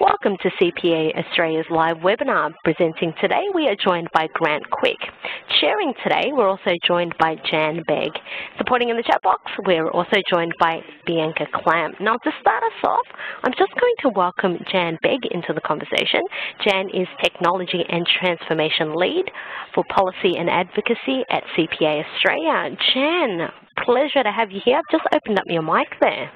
Welcome to CPA Australia's live webinar. Presenting today, we are joined by Grant Quick. Sharing today, we're also joined by Jan Begg. Supporting in the chat box, we're also joined by Bianca Clamp. Now, to start us off, I'm just going to welcome Jan Begg into the conversation. Jan is Technology and Transformation Lead for Policy and Advocacy at CPA Australia. Jan, pleasure to have you here. I've just opened up your mic there.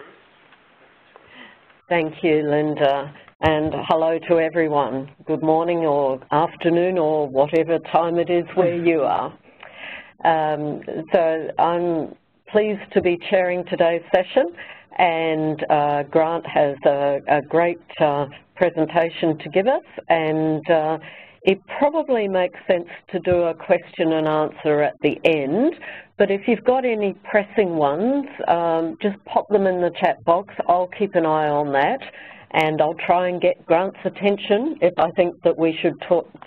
Thank you, Linda, and hello to everyone. Good morning or afternoon or whatever time it is where you are. So I'm pleased to be chairing today's session, and Grant has a great presentation to give us, and it probably makes sense to do a question and answer at the end. But if you've got any pressing ones, just pop them in the chat box. I'll keep an eye on that, and I'll try and get Grant's attention if I think that we should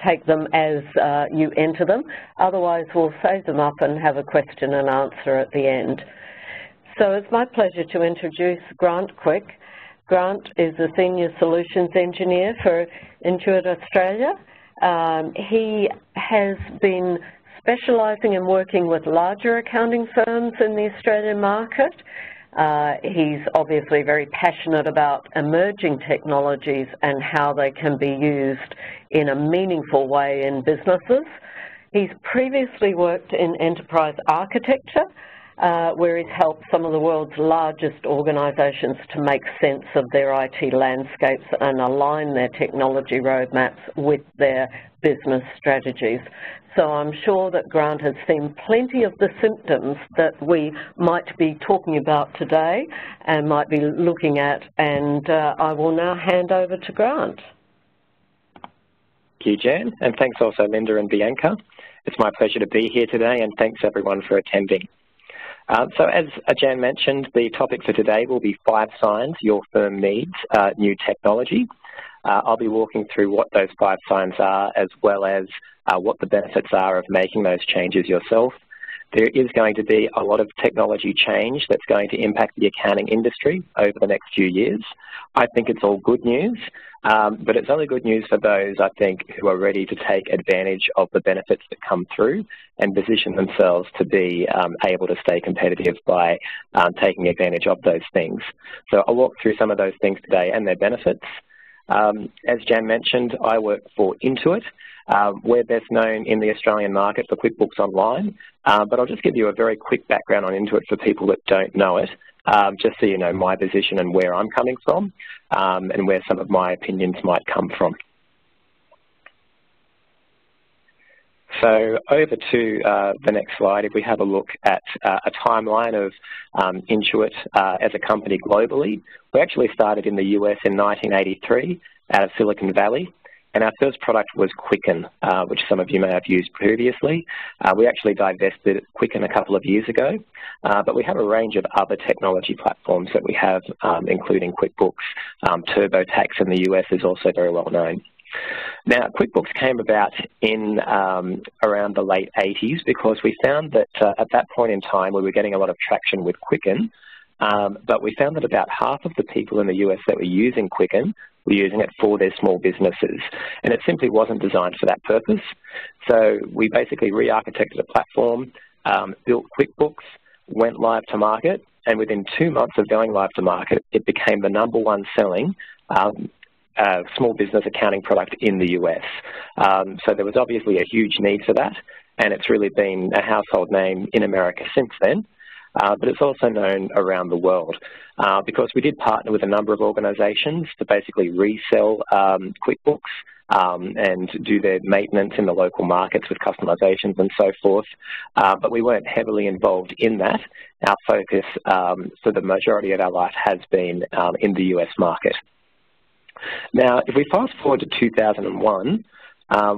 take them as you enter them. Otherwise, we'll save them up and have a question and answer at the end. So it's my pleasure to introduce Grant Quick. Grant is a Senior Solutions Engineer for Intuit Australia. He has been specialising in working with larger accounting firms in the Australian market. He's obviously very passionate about emerging technologies and how they can be used in a meaningful way in businesses. He's previously worked in enterprise architecture, where he's helped some of the world's largest organisations to make sense of their IT landscapes and align their technology roadmaps with their business strategies. So I'm sure that Grant has seen plenty of the symptoms that we might be talking about today and might be looking at, and I will now hand over to Grant. Thank you, Jan, and thanks also Linda and Bianca. It's my pleasure to be here today, and thanks everyone for attending. So as Jan mentioned, the topic for today will be 5 signs your firm needs new technology. I'll be walking through what those 5 signs are, as well as what the benefits are of making those changes yourself. There is going to be a lot of technology change that's going to impact the accounting industry over the next few years. I think it's all good news, but it's only good news for those, I think, who are ready to take advantage of the benefits that come through and position themselves to be able to stay competitive by taking advantage of those things. So I'll walk through some of those things today and their benefits. As Jan mentioned, I work for Intuit. We're best known in the Australian market for QuickBooks Online, but I'll just give you a very quick background on Intuit for people that don't know it, just so you know my position and where I'm coming from, and where some of my opinions might come from. So over to the next slide, if we have a look at a timeline of Intuit as a company globally. We actually started in the US in 1983 out of Silicon Valley, and our first product was Quicken, which some of you may have used previously. We actually divested Quicken a couple of years ago, but we have a range of other technology platforms that we have, including QuickBooks. TurboTax in the US is also very well known. Now, QuickBooks came about in around the late 80s because we found that at that point in time we were getting a lot of traction with Quicken, but we found that about half of the people in the US that were using Quicken were using it for their small businesses, and it simply wasn't designed for that purpose. So we basically re-architected a platform, built QuickBooks, went live to market, and within 2 months of going live to market, it became the #1 selling small business accounting product in the US. So there was obviously a huge need for that, and it's really been a household name in America since then. But it's also known around the world because we did partner with a number of organizations to basically resell QuickBooks and do their maintenance in the local markets with customizations and so forth. But we weren't heavily involved in that. Our focus for the majority of our life has been in the US market. Now, if we fast forward to 2001,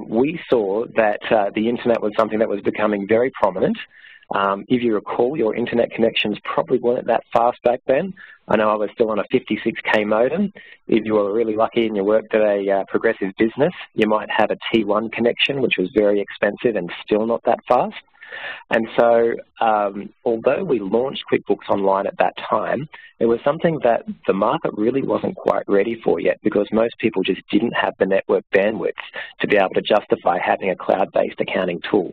we saw that the internet was something that was becoming very prominent. If you recall, your internet connections probably weren't that fast back then. I know I was still on a 56K modem. If you were really lucky and you worked at a progressive business, you might have a T1 connection, which was very expensive and still not that fast. And so although we launched QuickBooks Online at that time, it was something that the market really wasn't quite ready for yet, because most people just didn't have the network bandwidth to be able to justify having a cloud-based accounting tool.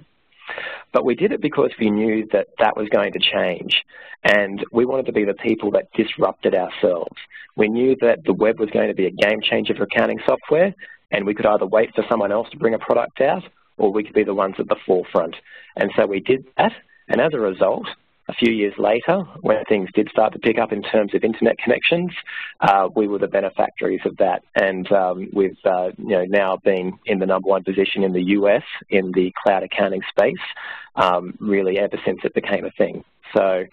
But we did it because we knew that that was going to change, and we wanted to be the people that disrupted ourselves. We knew that the web was going to be a game changer for accounting software, and we could either wait for someone else to bring a product out, or we could be the ones at the forefront. And so we did that, and as a result, a few years later, when things did start to pick up in terms of internet connections, we were the beneficiaries of that. And we've now been in the #1 position in the US in the cloud accounting space, really ever since it became a thing. So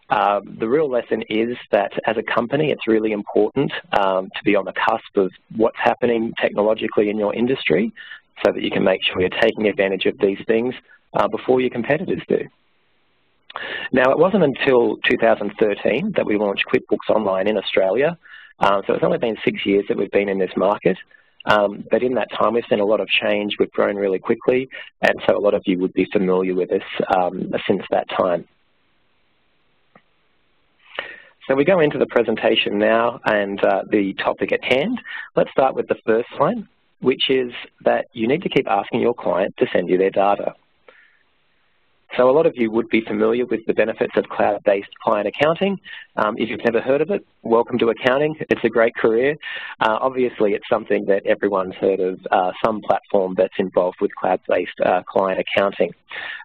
the real lesson is that as a company, it's really important to be on the cusp of what's happening technologically in your industry, so that you can make sure you're taking advantage of these things before your competitors do. Now, it wasn't until 2013 that we launched QuickBooks Online in Australia, so it's only been 6 years that we've been in this market. But in that time, we've seen a lot of change. We've grown really quickly, and so a lot of you would be familiar with us since that time. So we go into the presentation now and the topic at hand. Let's start with the first line, which is that you need to keep asking your client to send you their data. So a lot of you would be familiar with the benefits of cloud-based client accounting. If you've never heard of it, welcome to accounting. It's a great career. Obviously, it's something that everyone's heard of, some platform that's involved with cloud-based client accounting.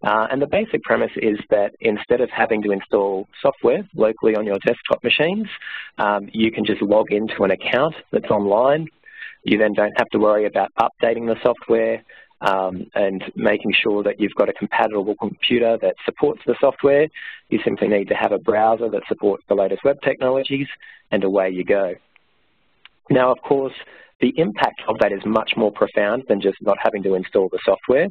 And the basic premise is that instead of having to install software locally on your desktop machines, you can just log into an account that's online. You then don't have to worry about updating the software, and making sure that you've got a compatible computer that supports the software. You simply need to have a browser that supports the latest web technologies, and away you go. Now, of course, the impact of that is much more profound than just not having to install the software.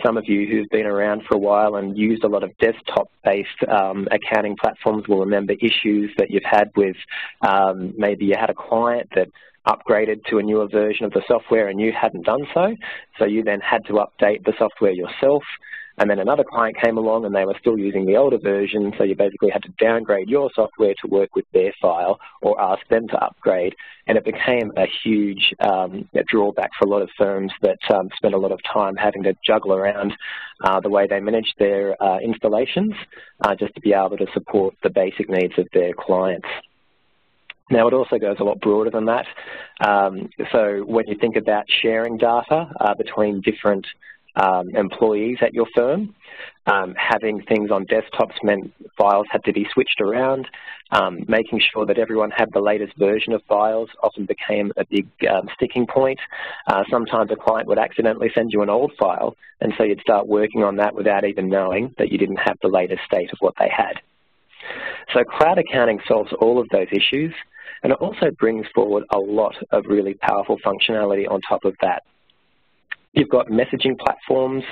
Some of you who've been around for a while and used a lot of desktop-based accounting platforms will remember issues that you've had with maybe you had a client that upgraded to a newer version of the software and you hadn't done so, so you then had to update the software yourself, and then another client came along and they were still using the older version, so you basically had to downgrade your software to work with their file or ask them to upgrade, and it became a huge drawback for a lot of firms that spent a lot of time having to juggle around the way they managed their installations just to be able to support the basic needs of their clients. Now, it also goes a lot broader than that. So when you think about sharing data between different employees at your firm, having things on desktops meant files had to be switched around. Making sure that everyone had the latest version of files often became a big sticking point. Sometimes a client would accidentally send you an old file, and so you'd start working on that without even knowing that you didn't have the latest state of what they had. So cloud accounting solves all of those issues, and it also brings forward a lot of really powerful functionality on top of that. You've got messaging platforms.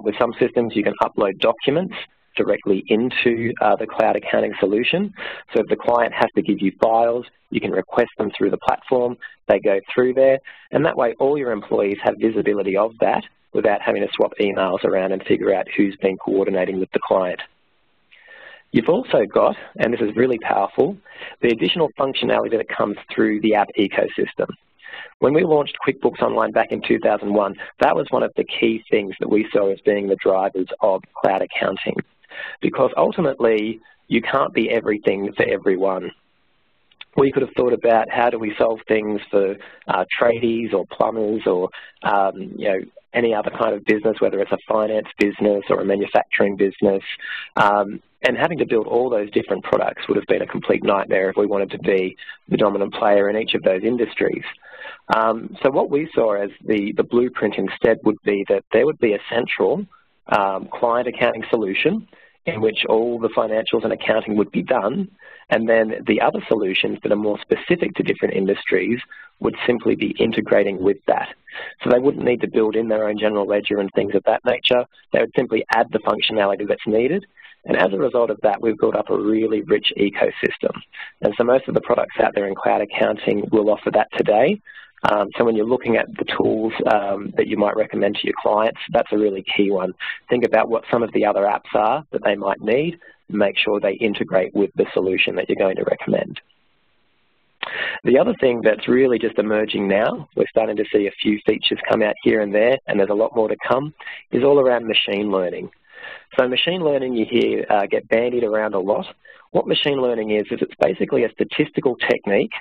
With some systems, you can upload documents directly into the cloud accounting solution. So if the client has to give you files, you can request them through the platform. They go through there, and that way all your employees have visibility of that without having to swap emails around and figure out who's been coordinating with the client. You've also got, and this is really powerful, the additional functionality that comes through the app ecosystem. When we launched QuickBooks Online back in 2001, that was one of the key things that we saw as being the drivers of cloud accounting, because ultimately you can't be everything for everyone. We could have thought about how do we solve things for tradies or plumbers or any other kind of business, whether it's a finance business or a manufacturing business. And having to build all those different products would have been a complete nightmare if we wanted to be the dominant player in each of those industries. So what we saw as the blueprint instead would be that there would be a central client accounting solution in which all the financials and accounting would be done, and then the other solutions that are more specific to different industries would simply be integrating with that. So they wouldn't need to build in their own general ledger and things of that nature. They would simply add the functionality that's needed. And as a result of that, we've built up a really rich ecosystem. And so most of the products out there in cloud accounting will offer that today. So when you're looking at the tools that you might recommend to your clients, that's a really key one. Think about what some of the other apps are that they might need, and make sure they integrate with the solution that you're going to recommend. The other thing that's really just emerging now, we're starting to see a few features come out here and there, and there's a lot more to come, is all around machine learning. So machine learning, you hear get bandied around a lot. What machine learning is it's basically a statistical technique.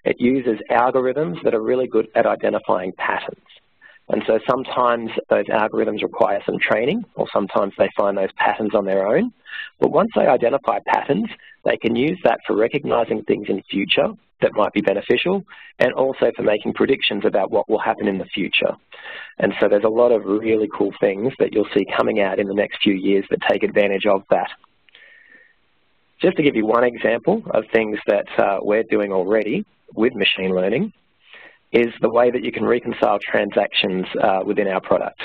It uses algorithms that are really good at identifying patterns. And so sometimes those algorithms require some training, or sometimes they find those patterns on their own. But once they identify patterns, they can use that for recognizing things in future that might be beneficial, and also for making predictions about what will happen in the future. And so there's a lot of really cool things that you'll see coming out in the next few years that take advantage of that. Just to give you one example of things that we're doing already with machine learning, is the way that you can reconcile transactions within our product.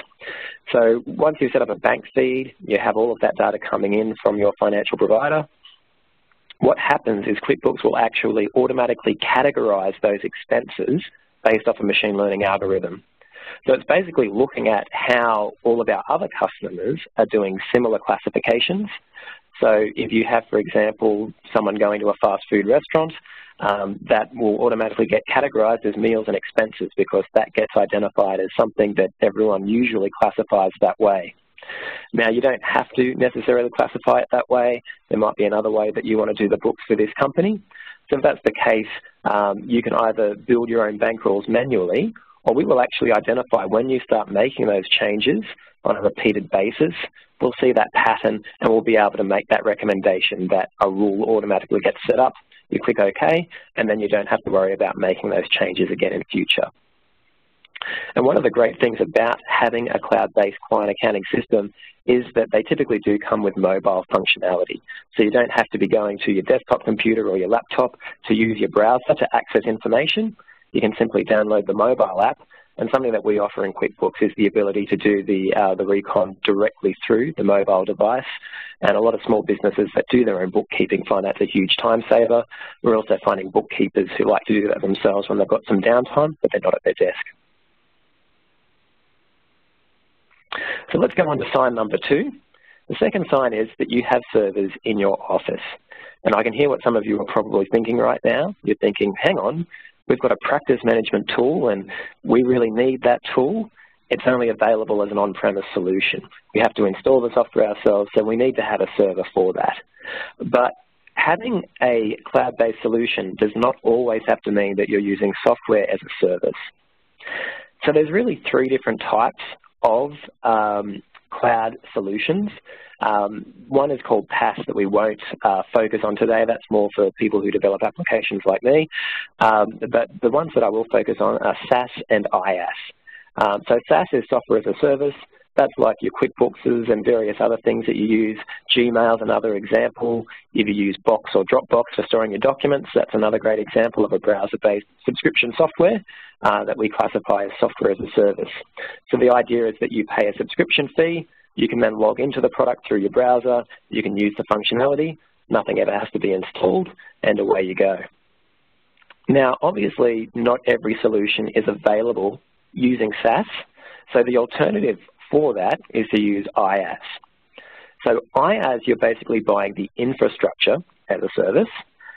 So once you set up a bank feed, you have all of that data coming in from your financial provider. What happens is QuickBooks will actually automatically categorize those expenses based off a machine learning algorithm. So it's basically looking at how all of our other customers are doing similar classifications. So if you have, for example, someone going to a fast food restaurant, that will automatically get categorized as meals and expenses, because that gets identified as something that everyone usually classifies that way. Now, you don't have to necessarily classify it that way. There might be another way that you want to do the books for this company. So if that's the case, you can either build your own bank rules manually, or we will actually identify when you start making those changes on a repeated basis. We'll see that pattern, and we'll be able to make that recommendation that a rule automatically gets set up. You click OK, and then you don't have to worry about making those changes again in future. And one of the great things about having a cloud-based client accounting system is that they typically do come with mobile functionality. So you don't have to be going to your desktop computer or your laptop to use your browser to access information. You can simply download the mobile app, and something that we offer in QuickBooks is the ability to do the recon directly through the mobile device. And a lot of small businesses that do their own bookkeeping find that's a huge time saver. We're also finding bookkeepers who like to do that themselves when they've got some downtime, but they're not at their desk. So let's go on to sign number 2. The second sign is that you have servers in your office. And I can hear what some of you are probably thinking right now. You're thinking, hang on, we've got a practice management tool and we really need that tool. It's only available as an on-premise solution. We have to install the software ourselves, so we need to have a server for that. But having a cloud-based solution does not always have to mean that you're using software as a service. So there's really 3 different types of cloud solutions. One is called PaaS that we won't focus on today. That's more for people who develop applications like me. But the ones that I will focus on are SaaS and IaaS. So SaaS is software as a service. That's like your QuickBooks and various other things that you use. Gmail's another example. If you use Box or Dropbox for storing your documents, that's another great example of a browser-based subscription software that we classify as software as a service. So the idea is that you pay a subscription fee. You can then log into the product through your browser. You can use the functionality. Nothing ever has to be installed, and away you go. Now, obviously, not every solution is available using SaaS. So the alternative for that is to use IaaS. So IaaS, you're basically buying the infrastructure as a service,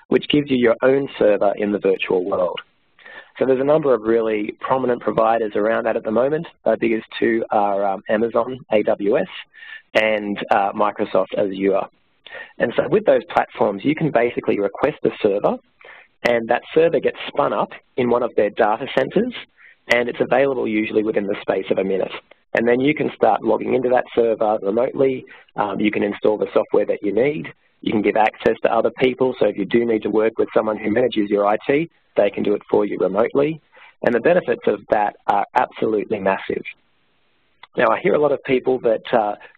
which gives you your own server in the virtual world. So there's a number of really prominent providers around that at the moment. The biggest 2 are Amazon, AWS, and Microsoft Azure. And so with those platforms, you can basically request a server, and that server gets spun up in one of their data centers, and it's available usually within the space of a minute. And then you can start logging into that server remotely. You can install the software that you need. You can give access to other people. So if you do need to work with someone who manages your IT, they can do it for you remotely. And the benefits of that are absolutely massive. Now, I hear a lot of people that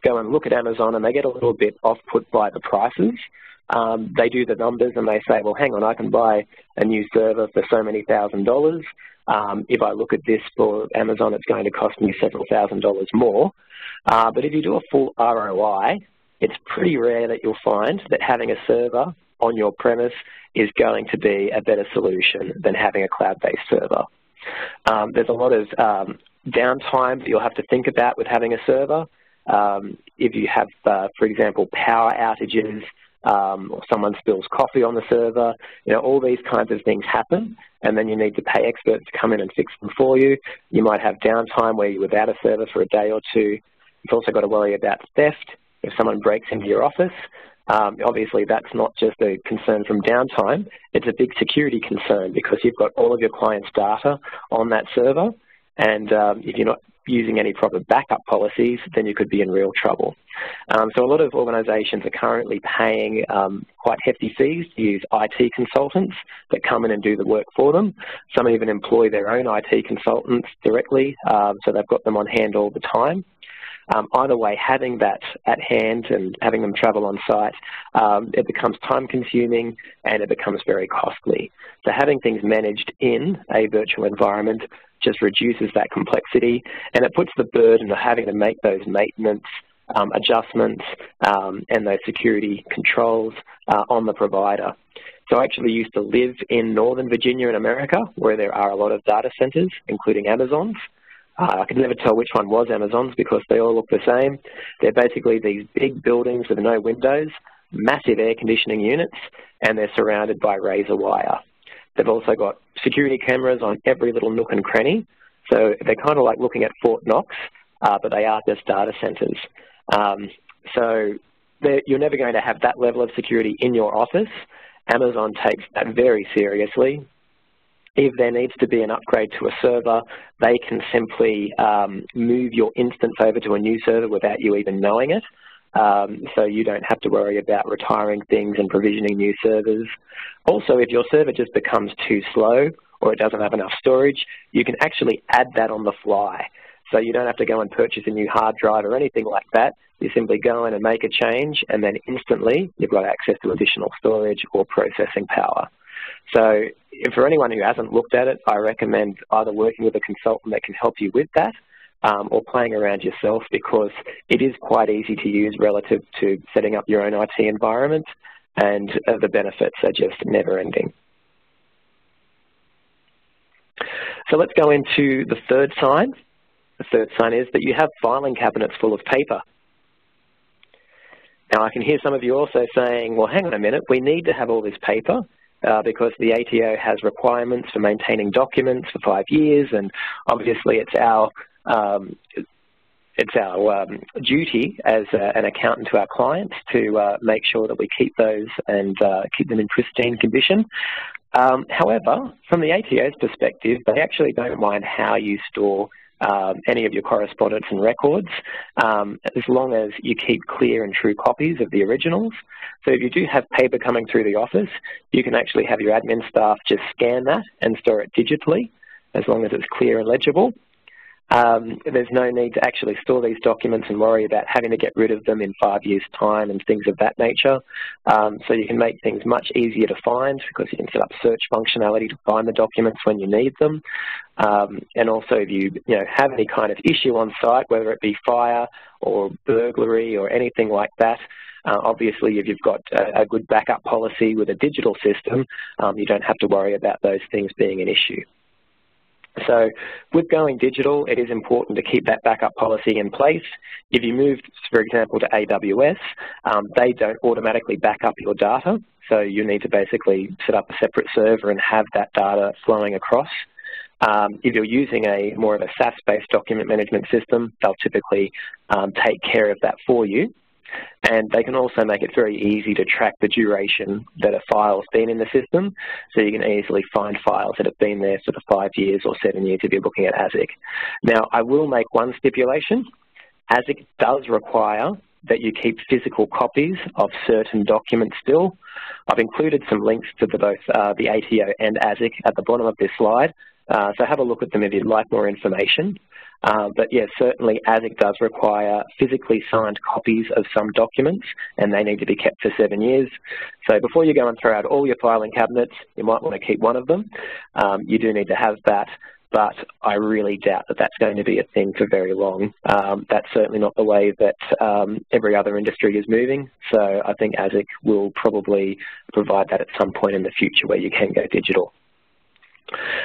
go and look at Amazon and they get a little bit off-put by the prices. They do the numbers and they say, well, hang on, I can buy a new server for so many $1,000s. If I look at this for Amazon, it's going to cost me several $1,000s more. But if you do a full ROI, it's pretty rare that you'll find that having a server on your premise is going to be a better solution than having a cloud-based server. There's a lot of downtime that you'll have to think about with having a server. If you have, for example, power outages, or someone spills coffee on the server, all these kinds of things happen, and then you need to pay experts to come in and fix them for you. You might have downtime where you're without a server for a day or two. You've also got to worry about theft if someone breaks into your office. Obviously, that's not just a concern from downtime. It's a big security concern because you've got all of your clients' data on that server, and if you're not using any proper backup policies, then you could be in real trouble. So a lot of organisations are currently paying quite hefty fees to use IT consultants that come in and do the work for them. Some even employ their own IT consultants directly, so they've got them on hand all the time. Either way, having that at hand and having them travel on site, it becomes time-consuming and it becomes very costly. So having things managed in a virtual environment just reduces that complexity, and it puts the burden of having to make those maintenance adjustments and those security controls on the provider. So I actually used to live in Northern Virginia in America, where there are a lot of data centers, including Amazon's. I could never tell which one was Amazon's because they all look the same. They're basically these big buildings with no windows, massive air conditioning units, and they're surrounded by razor wire. They've also got security cameras on every little nook and cranny. So they're kind of like looking at Fort Knox, but they are just data centers. So you're never going to have that level of security in your office. Amazon takes that very seriously. If there needs to be an upgrade to a server, they can simply move your instance over to a new server without you even knowing it. So you don't have to worry about retiring things and provisioning new servers. Also, if your server just becomes too slow or it doesn't have enough storage, you can actually add that on the fly. So you don't have to go and purchase a new hard drive or anything like that. You simply go in and make a change, and then instantly you've got access to additional storage or processing power. So for anyone who hasn't looked at it, I recommend either working with a consultant that can help you with that or playing around yourself, because it is quite easy to use relative to setting up your own IT environment, and the benefits are just never ending. So let's go into the third sign. The third sign is that you have filing cabinets full of paper. Now I can hear some of you also saying, well, hang on a minute, we need to have all this paper because the ATO has requirements for maintaining documents for 5 years, and obviously it's our duty as an accountant to our clients to make sure that we keep those and keep them in pristine condition. However, from the ATO's perspective, they actually don't mind how you store any of your correspondence and records, as long as you keep clear and true copies of the originals. So if you do have paper coming through the office, you can actually have your admin staff just scan that and store it digitally, as long as it's clear and legible. There's no need to actually store these documents and worry about having to get rid of them in 5 years' time and things of that nature. So you can make things much easier to find, because you can set up search functionality to find the documents when you need them. And also if you have any kind of issue on site, whether it be fire or burglary or anything like that, obviously if you've got a good backup policy with a digital system, you don't have to worry about those things being an issue. So with going digital, it is important to keep that backup policy in place. If you move, for example, to AWS, they don't automatically back up your data. So you need to basically set up a separate server and have that data flowing across. If you're using more of a SaaS-based document management system, they'll typically take care of that for you. And they can also make it very easy to track the duration that a file's been in the system, so you can easily find files that have been there for 5 years or 7 years if you're looking at ASIC. Now, I will make one stipulation. ASIC does require that you keep physical copies of certain documents still. I've included some links to both the ATO and ASIC at the bottom of this slide, so have a look at them if you'd like more information. But yes, certainly ASIC does require physically signed copies of some documents, and they need to be kept for 7 years. So before you go and throw out all your filing cabinets, you might want to keep one of them. You do need to have that, but I really doubt that that's going to be a thing for very long. That's certainly not the way that every other industry is moving. So I think ASIC will probably provide that at some point in the future where you can go digital.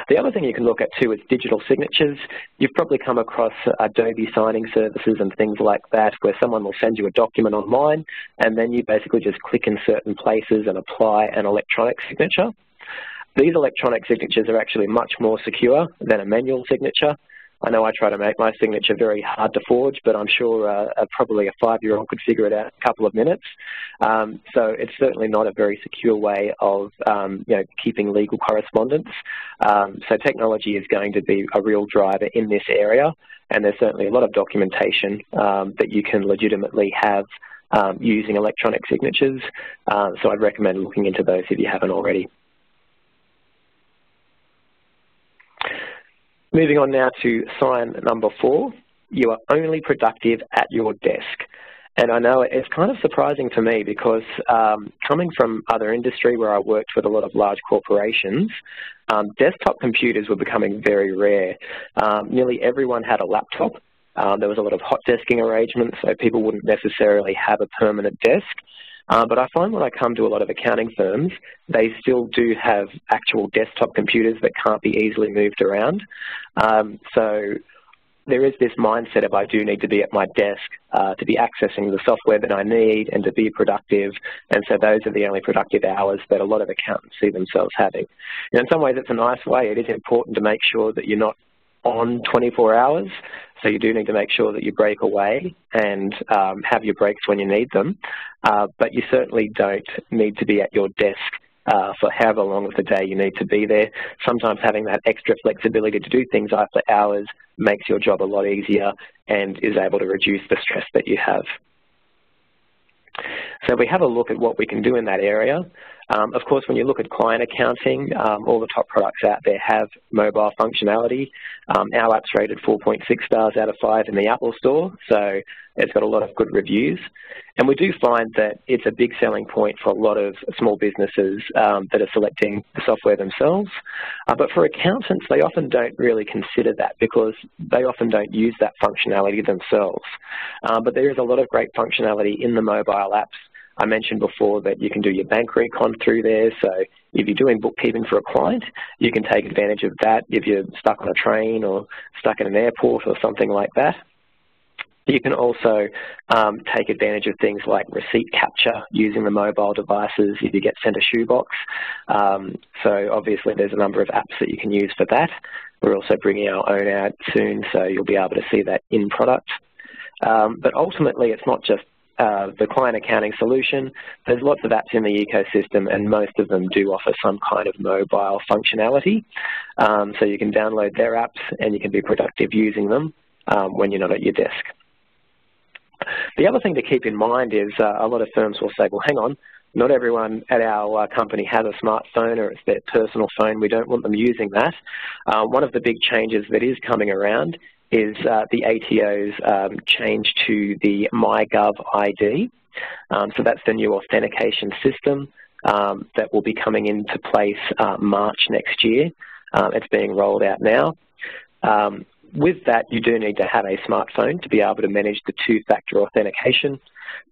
The other thing you can look at too is digital signatures. You've probably come across Adobe signing services and things like that, where someone will send you a document online and then you basically just click in certain places and apply an electronic signature. These electronic signatures are actually much more secure than a manual signature. I know I try to make my signature very hard to forge, but I'm sure probably a 5-year-old could figure it out in a couple of minutes. So it's certainly not a very secure way of keeping legal correspondence. So technology is going to be a real driver in this area, and there's certainly a lot of documentation that you can legitimately have using electronic signatures. So I'd recommend looking into those if you haven't already. Moving on now to sign number 4, you are only productive at your desk. And I know it's kind of surprising to me because coming from other industry where I worked with a lot of large corporations, desktop computers were becoming very rare. Nearly everyone had a laptop. There was a lot of hot desking arrangements, so people wouldn't necessarily have a permanent desk. But I find when I come to a lot of accounting firms, they still do have actual desktop computers that can't be easily moved around. So there is this mindset of I do need to be at my desk to be accessing the software that I need and to be productive. And so those are the only productive hours that a lot of accountants see themselves having. And in some ways, it's a nice way. It is important to make sure that you're not on 24 hours. So you do need to make sure that you break away and have your breaks when you need them. But you certainly don't need to be at your desk for however long of the day you need to be there. Sometimes having that extra flexibility to do things after hours makes your job a lot easier and is able to reduce the stress that you have. So we have a look at what we can do in that area. Of course, when you look at client accounting, all the top products out there have mobile functionality. Our app's rated 4.6 stars out of 5 in the Apple Store, so it's got a lot of good reviews. And we do find that it's a big selling point for a lot of small businesses that are selecting the software themselves. But for accountants, they often don't really consider that because they often don't use that functionality themselves. But there is a lot of great functionality in the mobile apps. I mentioned before that you can do your bank recon through there, so if you're doing bookkeeping for a client, you can take advantage of that if you're stuck on a train or stuck in an airport or something like that. You can also take advantage of things like receipt capture using the mobile devices if you get sent a shoebox. So obviously there's a number of apps that you can use for that. We're also bringing our own out soon, so you'll be able to see that in product. But ultimately it's not just the client accounting solution. There's lots of apps in the ecosystem and most of them do offer some kind of mobile functionality. So you can download their apps and you can be productive using them when you're not at your desk. The other thing to keep in mind is a lot of firms will say, well, hang on, not everyone at our company has a smartphone or it's their personal phone. We don't want them using that. One of the big changes that is coming around is the ATO's change to the MyGov ID. So that's the new authentication system that will be coming into place March next year. It's being rolled out now. With that, you do need to have a smartphone to be able to manage the two-factor authentication.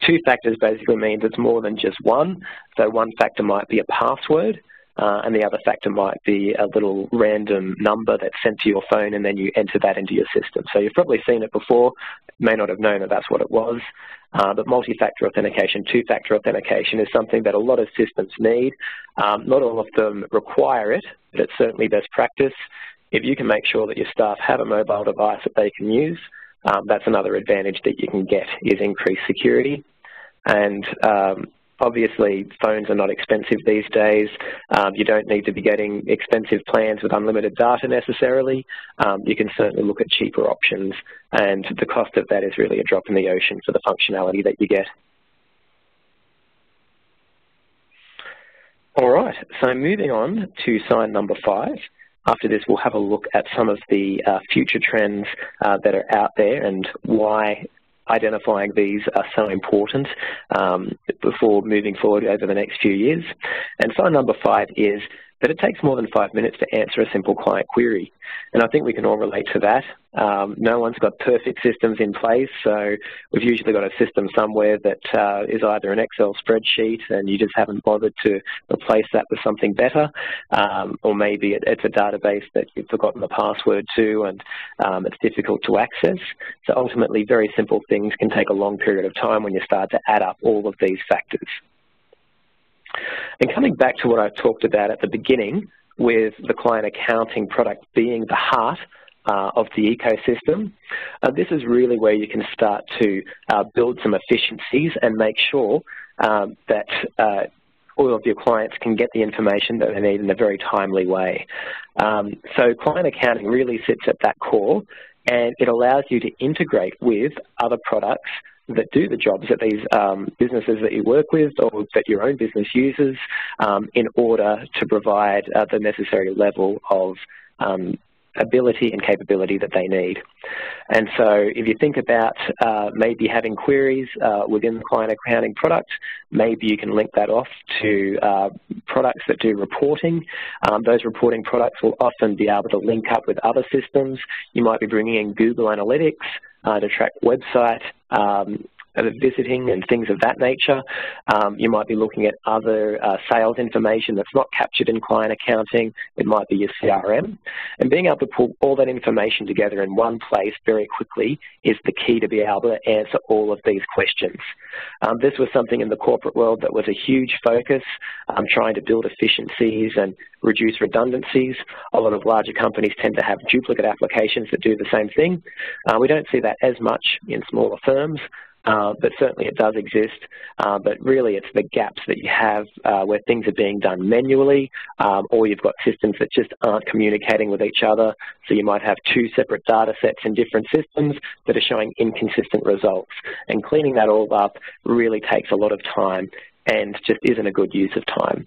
Two factors basically means it's more than just one. So one factor might be a password, and the other factor might be a little random number that's sent to your phone and then you enter that into your system. So you've probably seen it before, may not have known that that's what it was. But multi-factor authentication, two-factor authentication is something that a lot of systems need. Not all of them require it, but it's certainly best practice. If you can make sure that your staff have a mobile device that they can use, that's another advantage that you can get is increased security. And obviously, phones are not expensive these days. You don't need to be getting expensive plans with unlimited data necessarily. You can certainly look at cheaper options, and the cost of that is really a drop in the ocean for the functionality that you get. All right, so moving on to sign number 5. After this, we'll have a look at some of the future trends that are out there and why identifying these are so important before moving forward over the next few years. And sign number 5 is that it takes more than 5 minutes to answer a simple client query. And I think we can all relate to that. No one's got perfect systems in place, so we've usually got a system somewhere that is either an Excel spreadsheet and you just haven't bothered to replace that with something better, or maybe it's a database that you've forgotten the password to and it's difficult to access. So ultimately, very simple things can take a long period of time when you start to add up all of these factors. And coming back to what I talked about at the beginning, with the client accounting product being the heart of the ecosystem, this is really where you can start to build some efficiencies and make sure that all of your clients can get the information that they need in a very timely way. So client accounting really sits at that core, and it allows you to integrate with other products that do the jobs that these businesses that you work with or that your own business uses in order to provide the necessary level of ability and capability that they need. And so if you think about maybe having queries within the client accounting product, maybe you can link that off to products that do reporting. Those reporting products will often be able to link up with other systems. You might be bringing in Google Analytics to track website visiting and things of that nature. You might be looking at other sales information that's not captured in client accounting. It might be your CRM. And being able to pull all that information together in one place very quickly is the key to be able to answer all of these questions. This was something in the corporate world that was a huge focus, trying to build efficiencies and reduce redundancies. A lot of larger companies tend to have duplicate applications that do the same thing. We don't see that as much in smaller firms, but certainly it does exist. But really it's the gaps that you have where things are being done manually, or you've got systems that just aren't communicating with each other. So you might have two separate data sets in different systems that are showing inconsistent results. And cleaning that all up really takes a lot of time and just isn't a good use of time.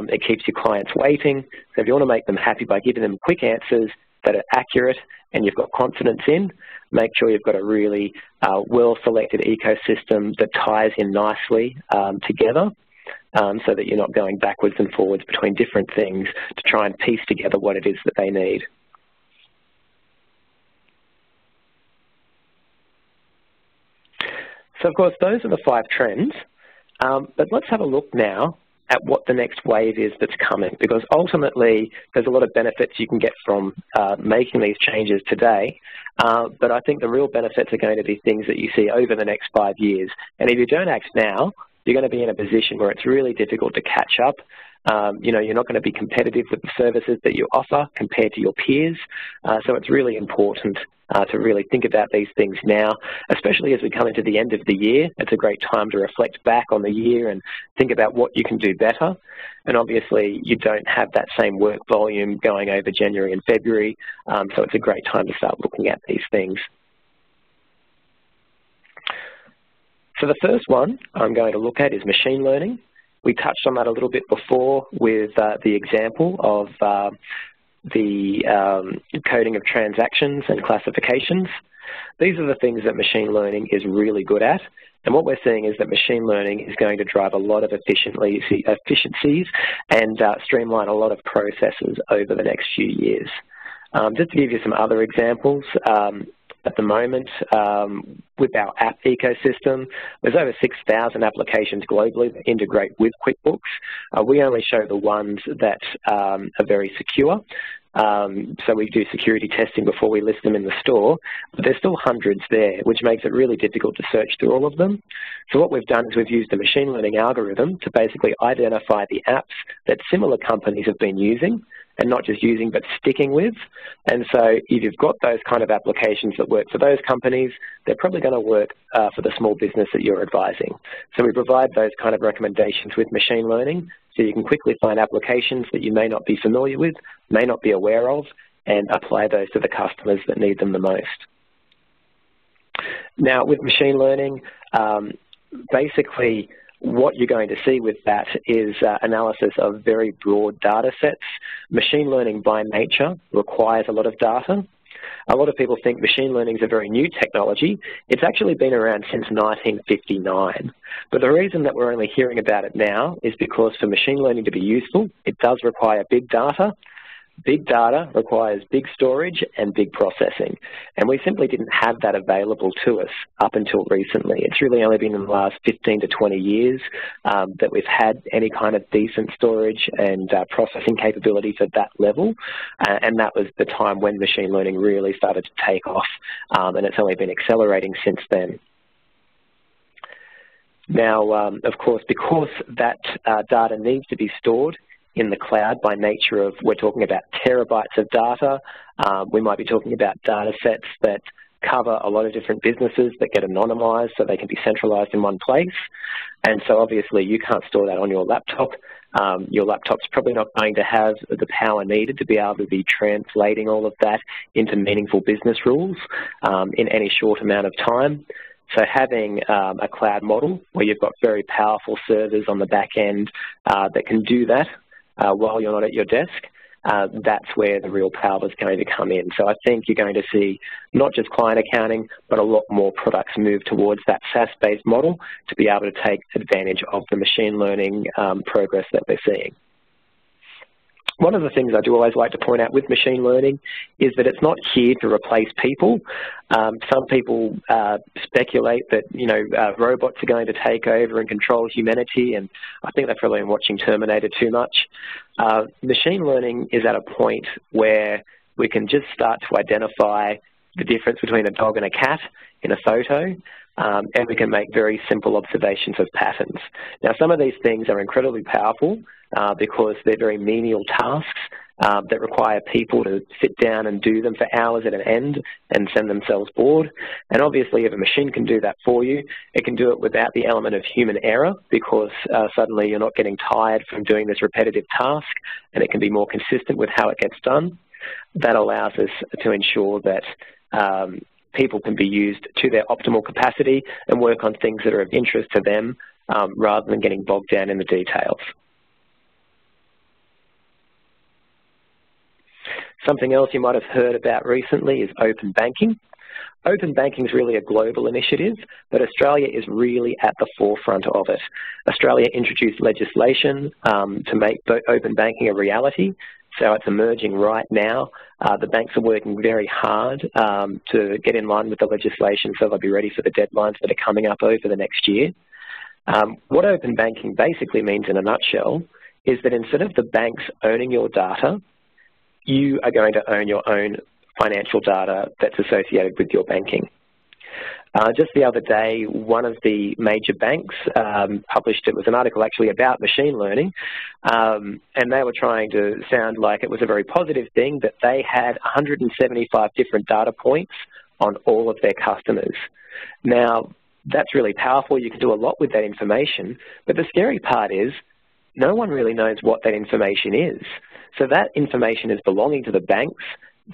It keeps your clients waiting. So if you want to make them happy by giving them quick answers that are accurate and you've got confidence in, make sure you've got a really well-selected ecosystem that ties in nicely together so that you're not going backwards and forwards between different things to try and piece together what it is that they need. So, of course, those are the 5 trends. But let's have a look now at what the next wave is that's coming, because ultimately there's a lot of benefits you can get from making these changes today, but I think the real benefits are going to be things that you see over the next 5 years. And if you don't act now, you're going to be in a position where it's really difficult to catch up. You know, you're not going to be competitive with the services that you offer compared to your peers. So it's really important to really think about these things now, especially as we come into the end of the year. It's a great time to reflect back on the year and think about what you can do better. And obviously, you don't have that same work volume going over January and February, so it's a great time to start looking at these things. So the first one I'm going to look at is machine learning. We touched on that a little bit before with the example of the coding of transactions and classifications. These are the things that machine learning is really good at. And what we're seeing is that machine learning is going to drive a lot of efficiencies and streamline a lot of processes over the next few years. Just to give you some other examples, at the moment, with our app ecosystem, there's over 6,000 applications globally that integrate with QuickBooks. We only show the ones that are very secure. So we do security testing before we list them in the store, but there's still hundreds there, which makes it really difficult to search through all of them. So what we've done is we've used a machine learning algorithm to basically identify the apps that similar companies have been using, and not just using, but sticking with. And so if you've got those kind of applications that work for those companies, they're probably going to work for the small business that you're advising. So we provide those kind of recommendations with machine learning, so you can quickly find applications that you may not be familiar with, may not be aware of, and apply those to the customers that need them the most. Now, with machine learning, basically, what you're going to see with that is analysis of very broad data sets. Machine learning by nature requires a lot of data. A lot of people think machine learning is a very new technology. It's actually been around since 1959. But the reason that we're only hearing about it now is because for machine learning to be useful, it does require big data. Big data requires big storage and big processing, and we simply didn't have that available to us up until recently. It's really only been in the last 15 to 20 years that we've had any kind of decent storage and processing capabilities at that level, and that was the time when machine learning really started to take off, and it's only been accelerating since then. Now, of course, because that data needs to be stored in the cloud by nature of, we're talking about terabytes of data. We might be talking about data sets that cover a lot of different businesses that get anonymized so they can be centralized in one place. And so obviously you can't store that on your laptop. Your laptop's probably not going to have the power needed to be able to be translating all of that into meaningful business rules in any short amount of time. So having a cloud model where you've got very powerful servers on the back end that can do that while you're not at your desk, that's where the real power is going to come in. So I think you're going to see not just client accounting, but a lot more products move towards that SaaS-based model to be able to take advantage of the machine learning progress that we're seeing. One of the things I do always like to point out with machine learning is that it's not here to replace people. Some people speculate that, robots are going to take over and control humanity, and I think they've probably been watching Terminator too much. Machine learning is at a point where we can just start to identify the difference between a dog and a cat in a photo, and we can make very simple observations of patterns. Now, some of these things are incredibly powerful because they're very menial tasks that require people to sit down and do them for hours at an end and send themselves bored. And obviously, if a machine can do that for you, it can do it without the element of human error because suddenly you're not getting tired from doing this repetitive task, and it can be more consistent with how it gets done. That allows us to ensure that people can be used to their optimal capacity and work on things that are of interest to them rather than getting bogged down in the details. Something else you might have heard about recently is open banking. Open banking is really a global initiative, but Australia is really at the forefront of it. Australia introduced legislation to make open banking a reality. So it's emerging right now. The banks are working very hard to get in line with the legislation so they'll be ready for the deadlines that are coming up over the next year. What open banking basically means in a nutshell is that instead of the banks owning your data, you are going to own your own financial data that's associated with your banking. Just the other day, one of the major banks published, it was an article actually about machine learning, and they were trying to sound like it was a very positive thing, but they had 175 different data points on all of their customers. Now, that's really powerful. You can do a lot with that information, but the scary part is no one really knows what that information is. So that information is belonging to the banks.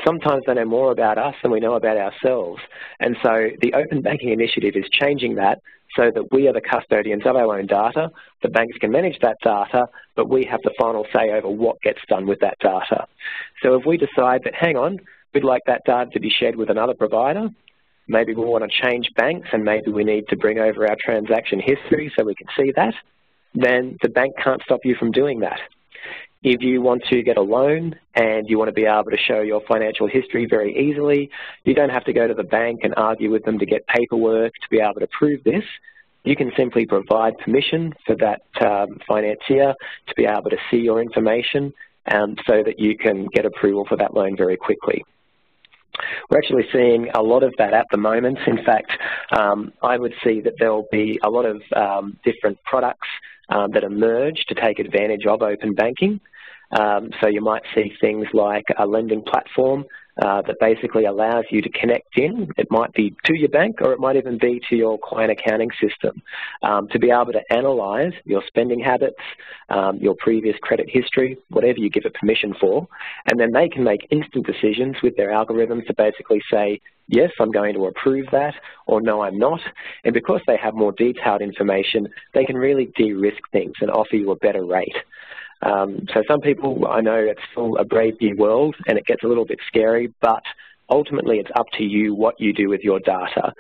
Sometimes they know more about us than we know about ourselves. And so the Open Banking Initiative is changing that so that we are the custodians of our own data. The banks can manage that data, but we have the final say over what gets done with that data. So if we decide that, hang on, we'd like that data to be shared with another provider, maybe we want to change banks and maybe we need to bring over our transaction history so we can see that, then the bank can't stop you from doing that. If you want to get a loan and you want to be able to show your financial history very easily, you don't have to go to the bank and argue with them to get paperwork to be able to prove this. You can simply provide permission for that financier to be able to see your information so that you can get approval for that loan very quickly. We're actually seeing a lot of that at the moment. In fact, I would see that there will be a lot of different products that emerge to take advantage of open banking. So you might see things like a lending platform that basically allows you to connect in. It might be to your bank or it might even be to your client accounting system to be able to analyze your spending habits, your previous credit history, whatever you give it permission for, and then they can make instant decisions with their algorithms to basically say, yes, I'm going to approve that, or no, I'm not. And because they have more detailed information, they can really de-risk things and offer you a better rate. So some people, I know it's still a brave new world and it gets a little bit scary, but Ultimately, it's up to you what you do with your data.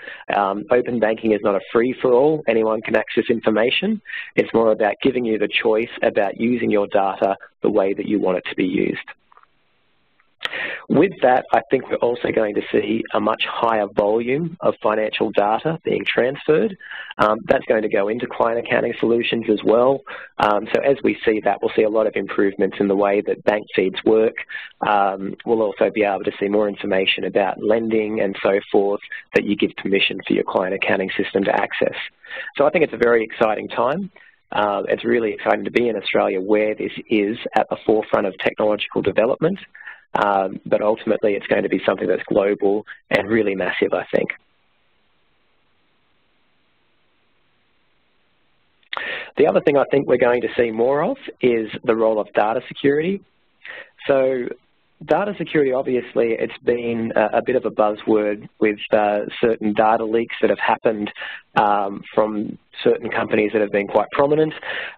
Open banking is not a free-for-all. Anyone can access information. It's more about giving you the choice about using your data the way that you want it to be used. With that, I think we're also going to see a much higher volume of financial data being transferred. That's going to go into client accounting solutions as well. So as we see that, we'll see a lot of improvements in the way that bank feeds work. We'll also be able to see more information about lending and so forth that you give permission for your client accounting system to access. So I think it's a very exciting time. It's really exciting to be in Australia where this is at the forefront of technological development. But ultimately, it's going to be something that's global and really massive, I think. The other thing I think we're going to see more of is the role of data security. So data security, obviously, it's been a bit of a buzzword with certain data leaks that have happened from certain companies that have been quite prominent.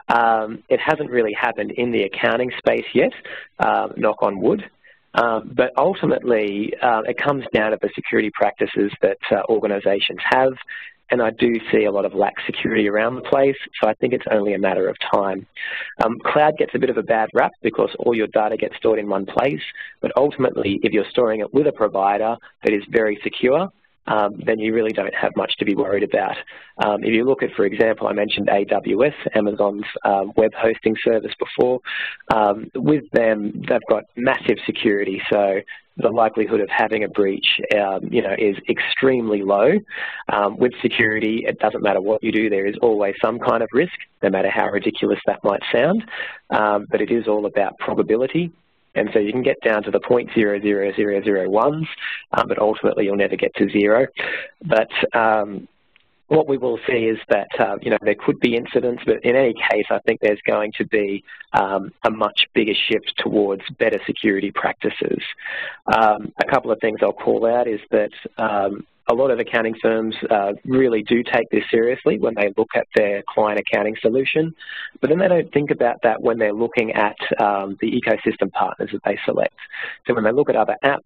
It hasn't really happened in the accounting space yet, knock on wood. But ultimately, it comes down to the security practices that organisations have, and I do see a lot of lax security around the place, so I think it's only a matter of time. Cloud gets a bit of a bad rap because all your data gets stored in one place, but ultimately, if you're storing it with a provider that is very secure, then you really don't have much to be worried about. If you look at, for example, I mentioned AWS, Amazon's web hosting service before. With them, they've got massive security, so the likelihood of having a breach, is extremely low. With security, it doesn't matter what you do, there is always some kind of risk, no matter how ridiculous that might sound, but it is all about probability. And so you can get down to the 0.00001s, but ultimately you'll never get to zero. But what we will see is that, there could be incidents, but in any case, I think there's going to be a much bigger shift towards better security practices. A couple of things I'll call out is that a lot of accounting firms really do take this seriously when they look at their client accounting solution, but then they don't think about that when they're looking at the ecosystem partners that they select. So when they look at other apps,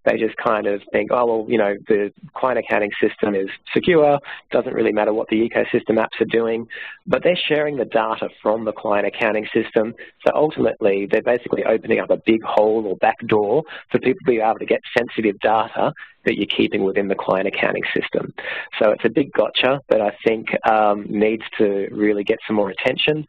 they just kind of think, oh, well, the client accounting system is secure, doesn't really matter what the ecosystem apps are doing, but they're sharing the data from the client accounting system, so ultimately they're basically opening up a big hole or back door for people to be able to get sensitive data that you're keeping within the client accounting system. So it's a big gotcha that I think needs to really get some more attention.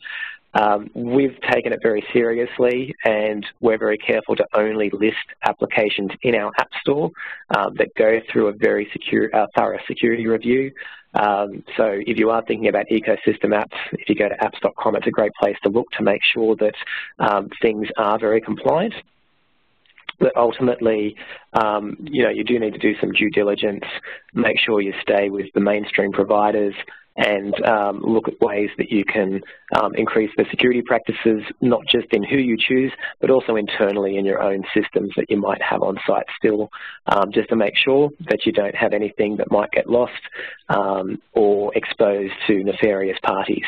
We've taken it very seriously, and we're very careful to only list applications in our App Store that go through a very thorough security review. So if you are thinking about ecosystem apps, if you go to apps.com, it's a great place to look to make sure that things are very compliant. But ultimately, you do need to do some due diligence, make sure you stay with the mainstream providers, and look at ways that you can increase the security practices, not just in who you choose, but also internally in your own systems that you might have on site still, just to make sure that you don't have anything that might get lost or exposed to nefarious parties.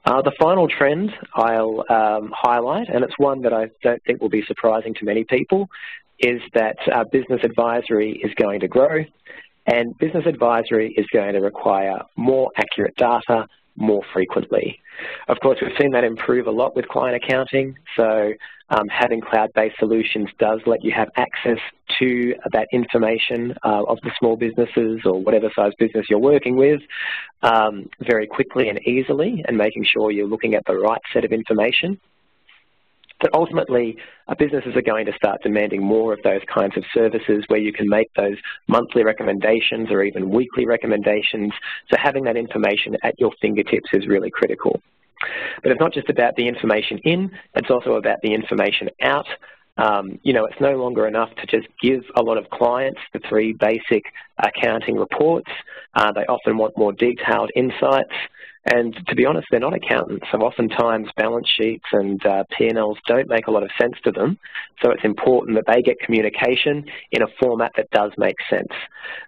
The final trend I'll highlight, and it's one that I don't think will be surprising to many people, is that business advisory is going to grow, and business advisory is going to require more accurate data more frequently. Of course, we've seen that improve a lot with client accounting, so having cloud-based solutions does let you have access to that information of the small businesses or whatever size business you're working with very quickly and easily, and making sure you're looking at the right set of information. But ultimately, businesses are going to start demanding more of those kinds of services where you can make those monthly recommendations or even weekly recommendations. So having that information at your fingertips is really critical. But it's not just about the information in, it's also about the information out. It's no longer enough to just give a lot of clients the 3 basic accounting reports. They often want more detailed insights. And to be honest, they're not accountants, so oftentimes balance sheets and P&Ls don't make a lot of sense to them. So it's important that they get communication in a format that does make sense.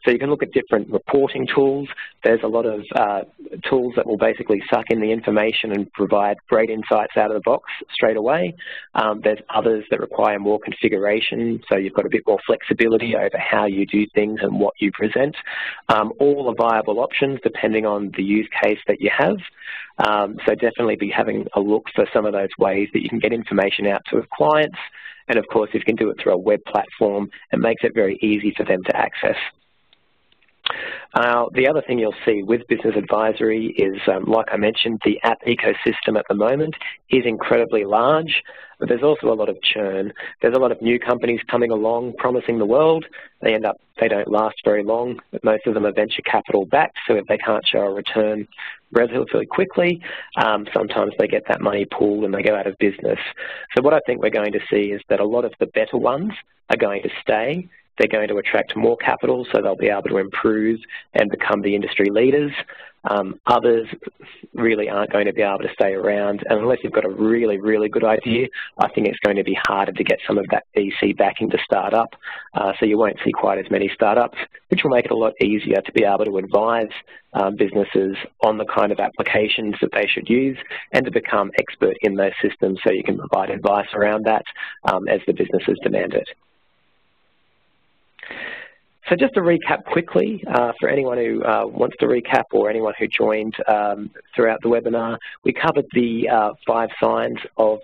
So you can look at different reporting tools There's a lot of tools that will basically suck in the information and provide great insights out of the box straight away. There's others that require more configuration, so you've got a bit more flexibility over how you do things and what you present. All are viable options depending on the use case that you have. So definitely be having a look for some of those ways that you can get information out to clients. And of course, if you can do it through a web platform, it makes it very easy for them to access. The other thing you'll see with business advisory is, like I mentioned, the app ecosystem at the moment is incredibly large, but there's also a lot of churn. There's a lot of new companies coming along promising the world. They don't last very long, but most of them are venture capital backed, so if they can't show a return relatively quickly, sometimes they get that money pulled and they go out of business. So what I think we're going to see is that a lot of the better ones are going to stay. They're going to attract more capital, so they'll be able to improve and become the industry leaders. Others really aren't going to be able to stay around, and unless you've got a really, really good idea, I think it's going to be harder to get some of that VC backing to start up. So you won't see quite as many startups, which will make it a lot easier to be able to advise businesses on the kind of applications that they should use and to become expert in those systems so you can provide advice around that as the businesses demand it. So just to recap quickly, for anyone who wants to recap or anyone who joined throughout the webinar, we covered the 5 signs of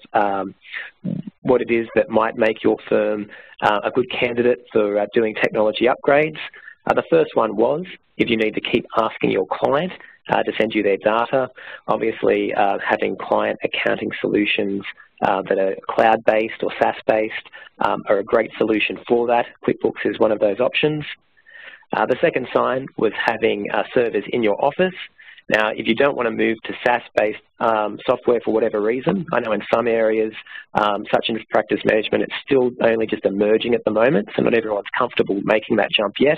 what it is that might make your firm a good candidate for doing technology upgrades. The first one was if you need to keep asking your client to send you their data. Obviously, having client accounting solutions that are cloud-based or SaaS-based are a great solution for that. QuickBooks is one of those options. The second sign was having servers in your office. Now, if you don't want to move to SaaS-based software for whatever reason, I know in some areas, such as practice management, it's still only just emerging at the moment, so not everyone's comfortable making that jump yet.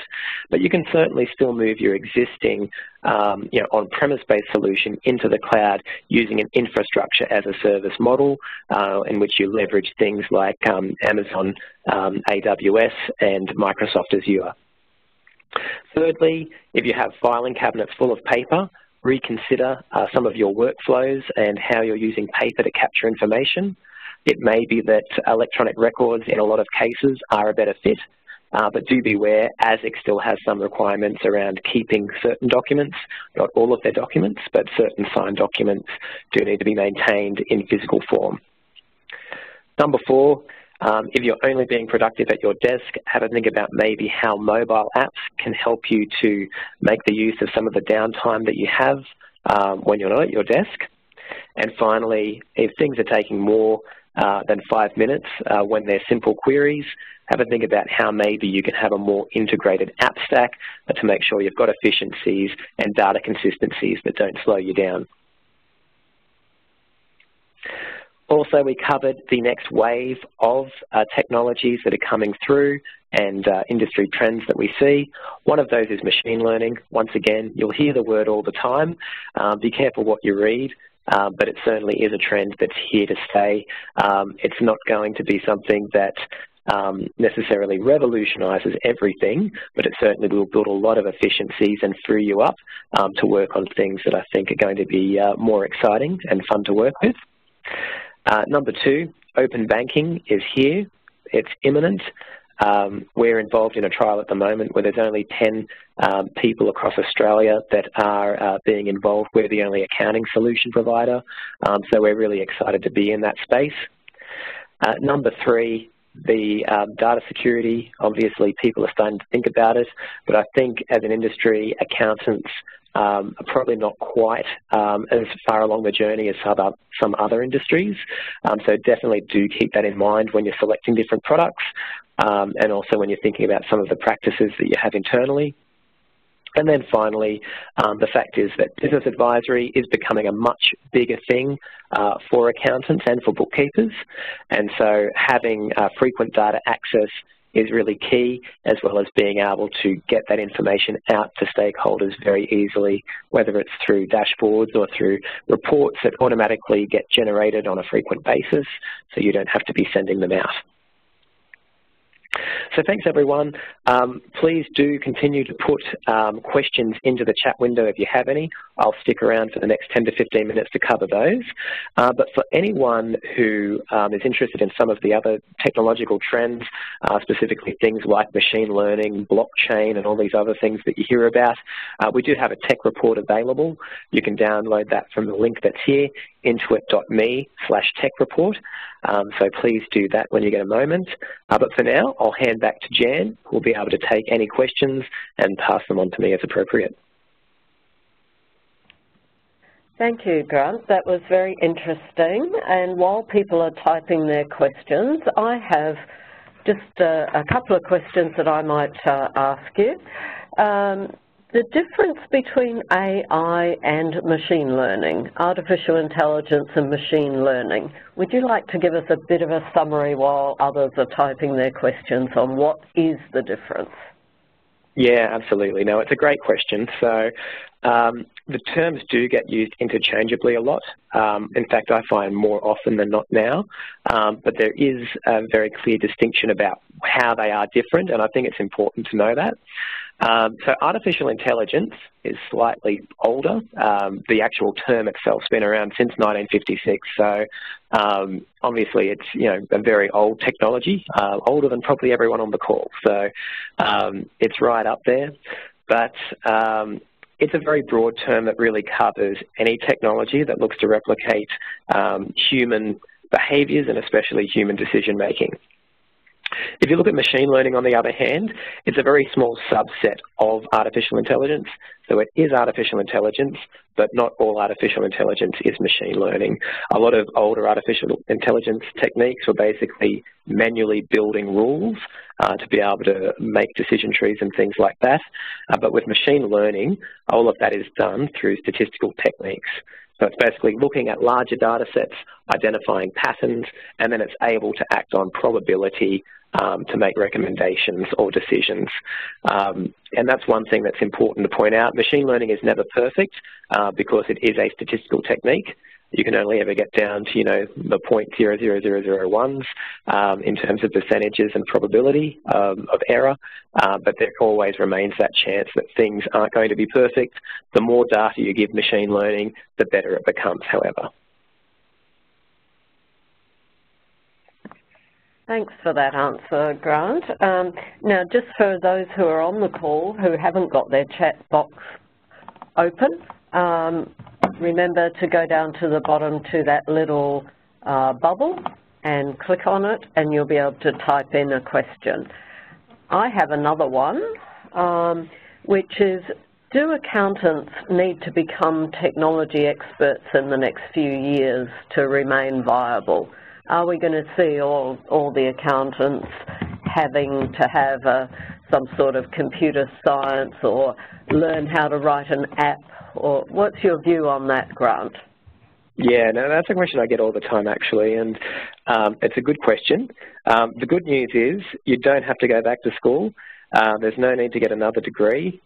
But you can certainly still move your existing on-premise-based solution into the cloud using an infrastructure as a service model in which you leverage things like Amazon AWS and Microsoft Azure. Thirdly, if you have filing cabinets full of paper, reconsider some of your workflows and how you're using paper to capture information. It may be that electronic records in a lot of cases are a better fit, but do beware, ASIC still has some requirements around keeping certain documents, not all of their documents, but certain signed documents do need to be maintained in physical form. Number 4, if you're only being productive at your desk, have a think about maybe how mobile apps can help you to make the use of some of the downtime that you have when you're not at your desk. And finally, if things are taking more than 5 minutes when they're simple queries, have a think about how maybe you can have a more integrated app stack to make sure you've got efficiencies and data consistencies that don't slow you down. Also, we covered the next wave of technologies that are coming through and industry trends that we see. One of those is machine learning. Once again, you'll hear the word all the time. Be careful what you read, but it certainly is a trend that's here to stay. It's not going to be something that necessarily revolutionises everything, but it certainly will build a lot of efficiencies and free you up to work on things that I think are going to be more exciting and fun to work with. Number 2, open banking is here. It's imminent. We're involved in a trial at the moment where there's only 10 people across Australia that are being involved. We're the only accounting solution provider, so we're really excited to be in that space. Number 3, the data security. Obviously, people are starting to think about it, but I think as an industry, accountants are probably not quite as far along the journey as some other industries. So definitely do keep that in mind when you're selecting different products and also when you're thinking about some of the practices that you have internally. And then finally, the fact is that business advisory is becoming a much bigger thing for accountants and for bookkeepers. And so having frequent data access is really key, as well as being able to get that information out to stakeholders very easily, whether it's through dashboards or through reports that automatically get generated on a frequent basis, so you don't have to be sending them out. So thanks, everyone. Please do continue to put questions into the chat window if you have any. I'll stick around for the next 10 to 15 minutes to cover those. But for anyone who is interested in some of the other technological trends, specifically things like machine learning, blockchain, and all these other things that you hear about, we do have a tech report available. You can download that from the link that's here, intuit.me/tech report. So please do that when you get a moment. But for now, I'll hand back to Jan, who will be able to take any questions and pass them on to me as appropriate. Thank you, Grant. That was very interesting. And while people are typing their questions, I have just a couple of questions that I might ask you. The difference between AI and machine learning, artificial intelligence and machine learning. Would you like to give us a bit of a summary while others are typing their questions on what is the difference? Yeah, absolutely. No, it's a great question. So the terms do get used interchangeably a lot. In fact, I find more often than not now. But there is a very clear distinction about how they are different, and I think it's important to know that. So artificial intelligence is slightly older. The actual term itself has been around since 1956. So obviously it's, you know, a very old technology, older than probably everyone on the call. So it's right up there. But it's a very broad term that really covers any technology that looks to replicate human behaviours and especially human decision making. If you look at machine learning, on the other hand, it's a very small subset of artificial intelligence. So it is artificial intelligence, but not all artificial intelligence is machine learning. A lot of older artificial intelligence techniques were basically manually building rules to be able to make decision trees and things like that. But with machine learning, all of that is done through statistical techniques. So it's basically looking at larger data sets, identifying patterns, and then it's able to act on probability to make recommendations or decisions. And that's one thing that's important to point out. Machine learning is never perfect because it is a statistical technique. You can only ever get down to, you know, the 0.00001s in terms of percentages and probability of error, but there always remains that chance that things aren't going to be perfect. The more data you give machine learning, the better it becomes, however. Thanks for that answer, Grant. Now, just for those who are on the call who haven't got their chat box open, remember to go down to the bottom to that little bubble and click on it, and you'll be able to type in a question. I have another one, which is, do accountants need to become technology experts in the next few years to remain viable? Are we going to see all the accountants having to have some sort of computer science or learn how to write an app? Or what's your view on that, Grant? Yeah, no, that's a question I get all the time, actually, and it's a good question. The good news is you don't have to go back to school. There's no need to get another degree.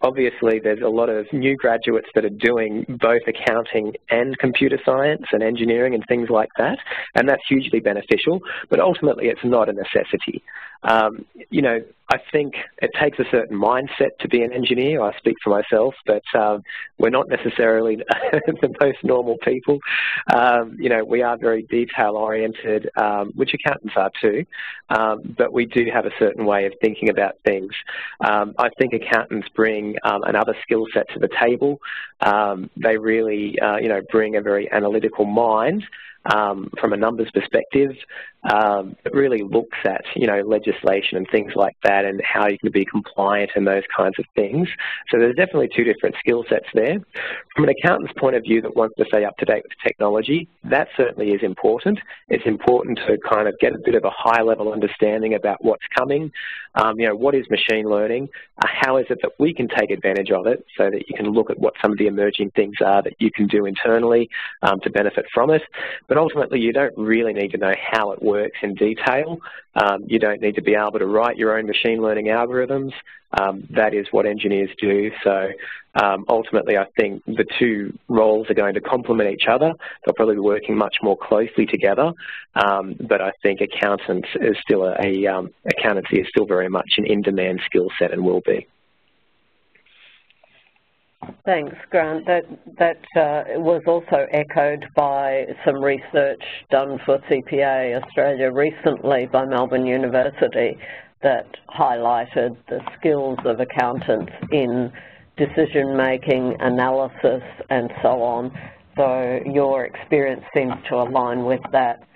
Obviously, there's a lot of new graduates that are doing both accounting and computer science and engineering and things like that, and that's hugely beneficial, but ultimately it's not a necessity. You know, I think it takes a certain mindset to be an engineer. I speak for myself, but we're not necessarily the most normal people. You know, we are very detail-oriented, which accountants are too, but we do have a certain way of thinking about things. I think accountants bring another skill set to the table. They really, you know, bring a very analytical mind from a numbers perspective. It really looks at, you know, legislation and things like that and how you can be compliant and those kinds of things. So there's definitely two different skill sets there. From an accountant's point of view that wants to stay up to date with technology, that certainly is important. It's important to kind of get a bit of a high level understanding about what's coming. You know, what is machine learning? How is it that we can take advantage of it so that you can look at what some of the emerging things are that you can do internally to benefit from it. But ultimately, you don't really need to know how it works in detail. You don't need to be able to write your own machine learning algorithms. That is what engineers do. So ultimately, I think the two roles are going to complement each other. They'll probably be working much more closely together. But I think accountancy is still very much an in-demand skill set and will be. Thanks, Grant. That was also echoed by some research done for CPA Australia recently by Melbourne University that highlighted the skills of accountants in decision-making, analysis, and so on. So your experience seems to align with that.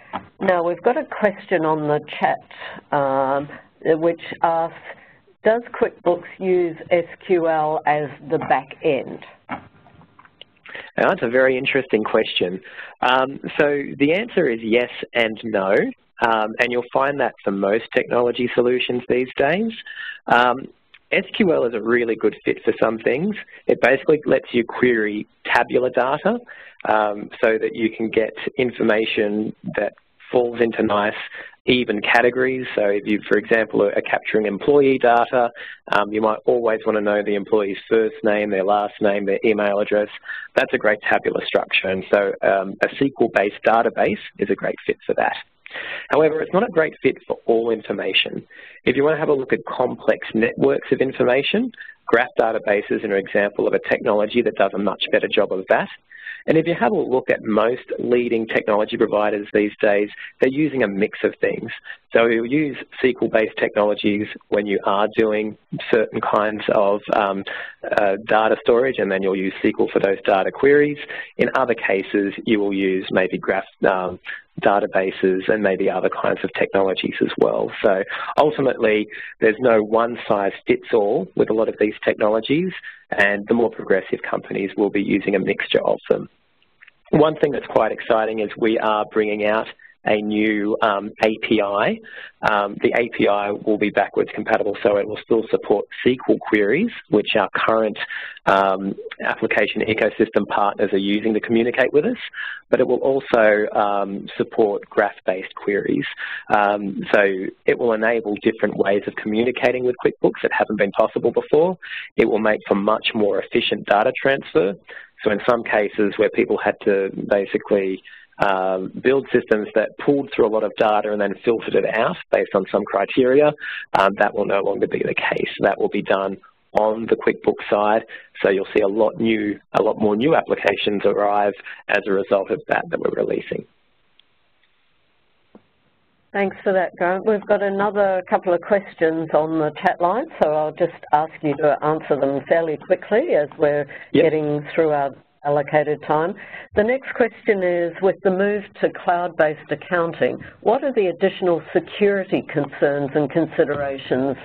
Now, we've got a question on the chat which asks, does QuickBooks use SQL as the back end? Now, that's a very interesting question. So the answer is yes and no, and you'll find that for most technology solutions these days. SQL is a really good fit for some things. It basically lets you query tabular data so that you can get information that falls into nice even categories. So if you, for example, are capturing employee data, you might always want to know the employee's first name, their last name, their email address. That's a great tabular structure, and so a SQL-based database is a great fit for that. However, it's not a great fit for all information. If you want to have a look at complex networks of information, graph databases are an example of a technology that does a much better job of that. And if you have a look at most leading technology providers these days, they're using a mix of things. So you'll use SQL-based technologies when you are doing certain kinds of data storage, and then you'll use SQL for those data queries. In other cases, you will use maybe graph databases and maybe other kinds of technologies as well. So ultimately, there's no one-size-fits-all with a lot of these technologies, and the more progressive companies will be using a mixture of them. One thing that's quite exciting is we are bringing out a new API. The API will be backwards compatible, so it will still support SQL queries, which our current application ecosystem partners are using to communicate with us, but it will also support graph-based queries. So it will enable different ways of communicating with QuickBooks that haven't been possible before. It will make for much more efficient data transfer. So in some cases where people had to basically build systems that pulled through a lot of data and then filtered it out based on some criteria, that will no longer be the case. That will be done on the QuickBooks side. So you'll see a lot more new applications arrive as a result of that we're releasing. Thanks for that, Grant. We've got another couple of questions on the chat line, so I'll just ask you to answer them fairly quickly as we're getting through our allocated time. The next question is, with the move to cloud-based accounting, what are the additional security concerns and considerations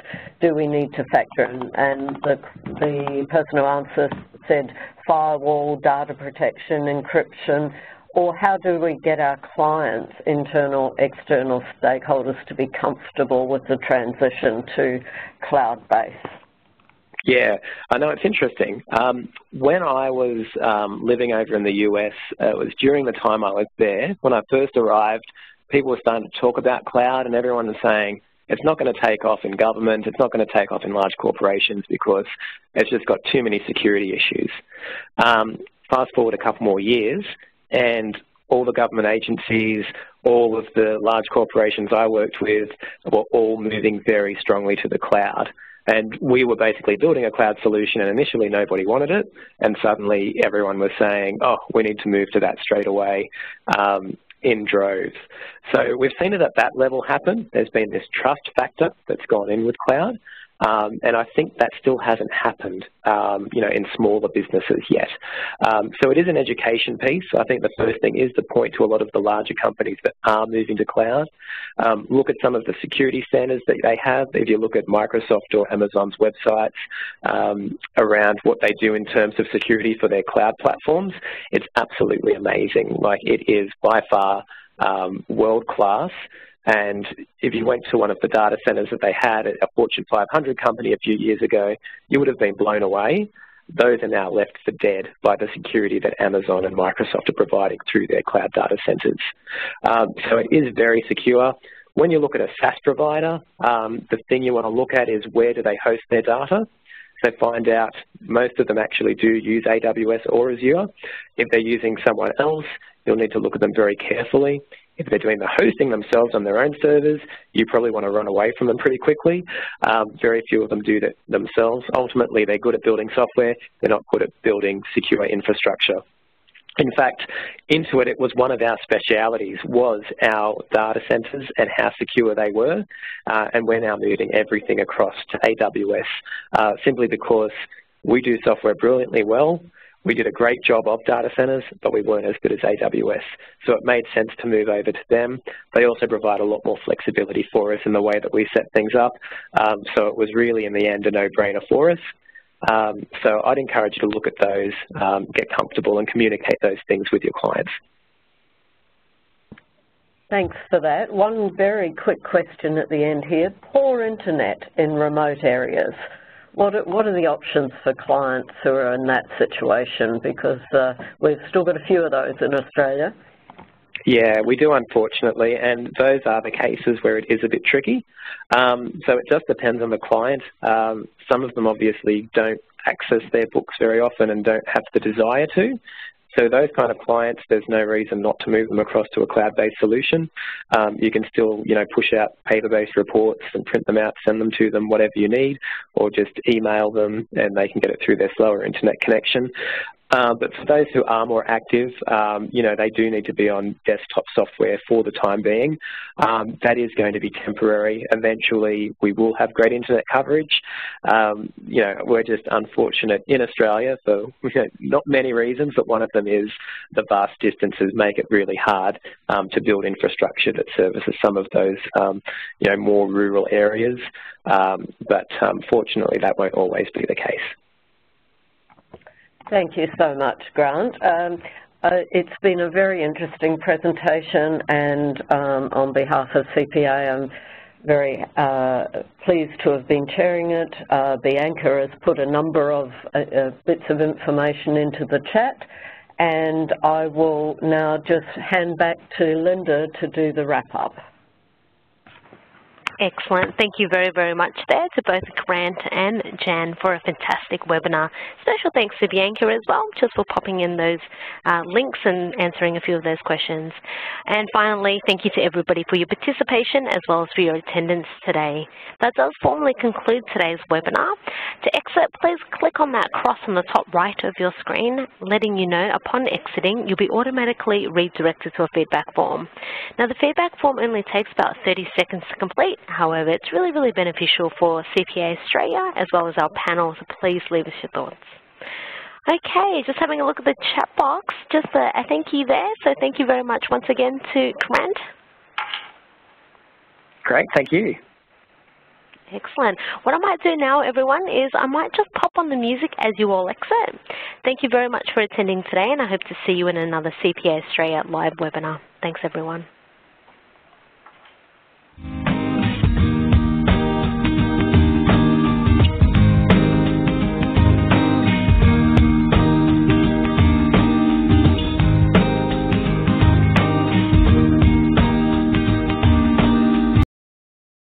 do we need to factor in? And the person who answered said firewall, data protection, encryption, or how do we get our clients, internal, external stakeholders, to be comfortable with the transition to cloud-based? Yeah, I know, it's interesting. When I was living over in the US, it was during the time I was there. When I first arrived, people were starting to talk about cloud, and everyone was saying, it's not going to take off in government, it's not going to take off in large corporations because it's just got too many security issues. Fast forward a couple more years, and all the government agencies, all of the large corporations I worked with were all moving very strongly to the cloud. And we were basically building a cloud solution, and initially nobody wanted it, and suddenly everyone was saying, oh, we need to move to that straight away in droves. So we've seen it at that level happen. There's been this trust factor that's gone in with cloud. And I think that still hasn't happened, in smaller businesses yet. So it is an education piece. I think the first thing is to point to a lot of the larger companies that are moving to cloud. Look at some of the security standards that they have. If you look at Microsoft or Amazon's websites around what they do in terms of security for their cloud platforms, it's absolutely amazing. Like, it is by far world-class. And if you went to one of the data centers that they had at a Fortune 500 company a few years ago, you would have been blown away. those are now left for dead by the security that Amazon and Microsoft are providing through their cloud data centers. So it is very secure. When you look at a SaaS provider, the thing you want to look at is where do they host their data. So find out, most of them actually do use AWS or Azure. If they're using someone else, you'll need to look at them very carefully. If they're doing the hosting themselves on their own servers, you probably want to run away from them pretty quickly. Very few of them do that themselves. Ultimately, they're good at building software. They're not good at building secure infrastructure. In fact, Intuit, it was one of our specialities, was our data centers and how secure they were. And we're now moving everything across to AWS simply because we do software brilliantly well. We did a great job of data centers, but we weren't as good as AWS. So it made sense to move over to them. They also provide a lot more flexibility for us in the way that we set things up. So it was really, in the end, a no-brainer for us. So I'd encourage you to look at those, get comfortable and communicate those things with your clients. Thanks for that. One very quick question at the end here. Poor internet in remote areas. What are the options for clients who are in that situation? Because we've still got a few of those in Australia. Yeah, we do, unfortunately, and those are the cases where it is a bit tricky. So it just depends on the client. Some of them obviously don't access their books very often and don't have the desire to. So those kind of clients, there's no reason not to move them across to a cloud-based solution. You can still, push out paper-based reports and print them out, send them to them, whatever you need, or just email them and they can get it through their slower internet connection. But for those who are more active, they do need to be on desktop software for the time being. That is going to be temporary. Eventually, we will have great internet coverage. We're just unfortunate in Australia for not many reasons, but one of them is the vast distances make it really hard to build infrastructure that services some of those, more rural areas. But fortunately, that won't always be the case. Thank you so much, Grant. It's been a very interesting presentation, and on behalf of CPA, I'm very pleased to have been chairing it. The anchor has put a number of bits of information into the chat, and I will now just hand back to Linda to do the wrap-up. Excellent. Thank you very, very much there to both Grant and Jan for a fantastic webinar. Special thanks to Bianca as well, just for popping in those links and answering a few of those questions. And finally, thank you to everybody for your participation as well as for your attendance today. That does formally conclude today's webinar. To exit, please click on that cross on the top right of your screen, letting you know upon exiting, you'll be automatically redirected to a feedback form. Now, the feedback form only takes about 30 seconds to complete. However, it's really, really beneficial for CPA Australia as well as our panel, so please leave us your thoughts. Okay, just having a look at the chat box, just a thank you there. So thank you very much once again to Grant. Great, thank you. Excellent. What I might do now, everyone, is I might just pop on the music as you all exit. Thank you very much for attending today, and I hope to see you in another CPA Australia live webinar. Thanks, everyone.